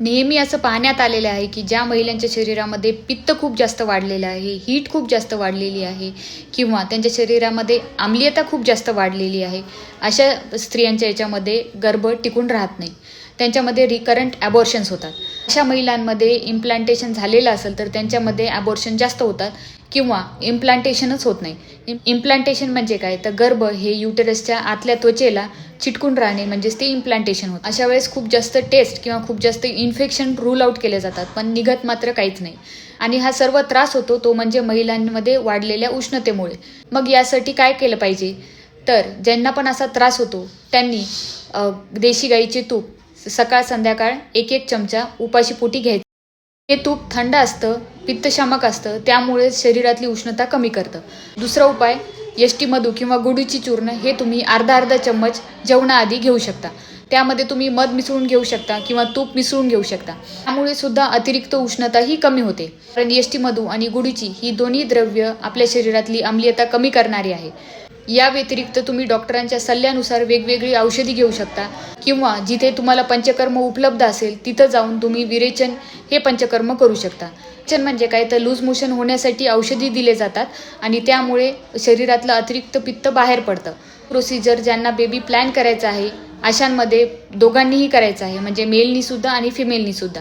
नेहमी असं पाहण्यात आलेलं आहे की ज्या महिलांच्या शरीरामध्ये पित्त खूप जास्त वाढलेलं आहे, हीट खूप जास्त वाढलेली आहे किंवा त्यांच्या शरीरामध्ये आम्लीयता खूप जास्त वाढलेली आहे, अशा स्त्रियांच्या याच्यामध्ये गर्भ टिकून राहत नाही. त्यांच्यामध्ये रिकरंट ॲबॉर्शन्स होतात. अशा महिलांमध्ये इम्प्लांटेशन झालेलं असेल तर त्यांच्यामध्ये ॲबॉर्शन जास्त होतात किंवा इम्प्लांटेशनच होत नाही. इम्प्लांटेशन म्हणजे काय, तर गर्भ हे युटेरसच्या आतल्या त्वचेला चिटकून राहणे म्हणजेच ते इम्प्लांटेशन होतं. अशा वेळेस खूप जास्त टेस्ट किंवा खूप जास्त इन्फेक्शन रूल आउट केले जातात, पण निघत मात्र काहीच नाही. आणि हा सर्व त्रास होतो तो म्हणजे महिलांमध्ये वाढलेल्या उष्णतेमुळे. मग यासाठी काय केलं पाहिजे, तर ज्यांना पण असा त्रास होतो त्यांनी देशी गाईचे तूप सकाळ संध्याकाळ 1-1 चमचा उपाशीपोटी घ्यायचं. हे तूप थंड असतं, पित्तशामक असतं, त्यामुळे शरीरातली उष्णता कमी करतं. दुसरा उपाय, यष्टी मधू किंवा गुडूची चूर्ण हे तुम्ही अर्धा चम्मच जेवणाआधी घेऊ शकता. त्यामध्ये तुम्ही मध मिसळून घेऊ शकता किंवा तूप मिसळून घेऊ शकता. त्यामुळे सुद्धा अतिरिक्त उष्णता ही कमी होते. कारण यष्टी मधू आणि गुडूची ही दोन्ही द्रव्य आपल्या शरीरातली आम्लीयता कमी करणारी आहे. या व्यतिरिक्त तुम्ही डॉक्टरांच्या सल्ल्यानुसार वेगवेगळी औषधी घेऊ शकता किंवा जिथे तुम्हाला पंचकर्म उपलब्ध असेल तिथं जाऊन तुम्ही विरेचन हे पंचकर्म करू शकता. विरेचन म्हणजे काय, तर लूज मोशन होण्यासाठी औषधी दिले जातात आणि त्यामुळे शरीरातलं अतिरिक्त पित्त बाहेर पडतं. प्रोसिजर ज्यांना बेबी प्लॅन करायचा आहे अशांमध्ये दोघांनीही करायचं आहे, म्हणजे मेलनी सुद्धा आणि फिमेलनी सुद्धा.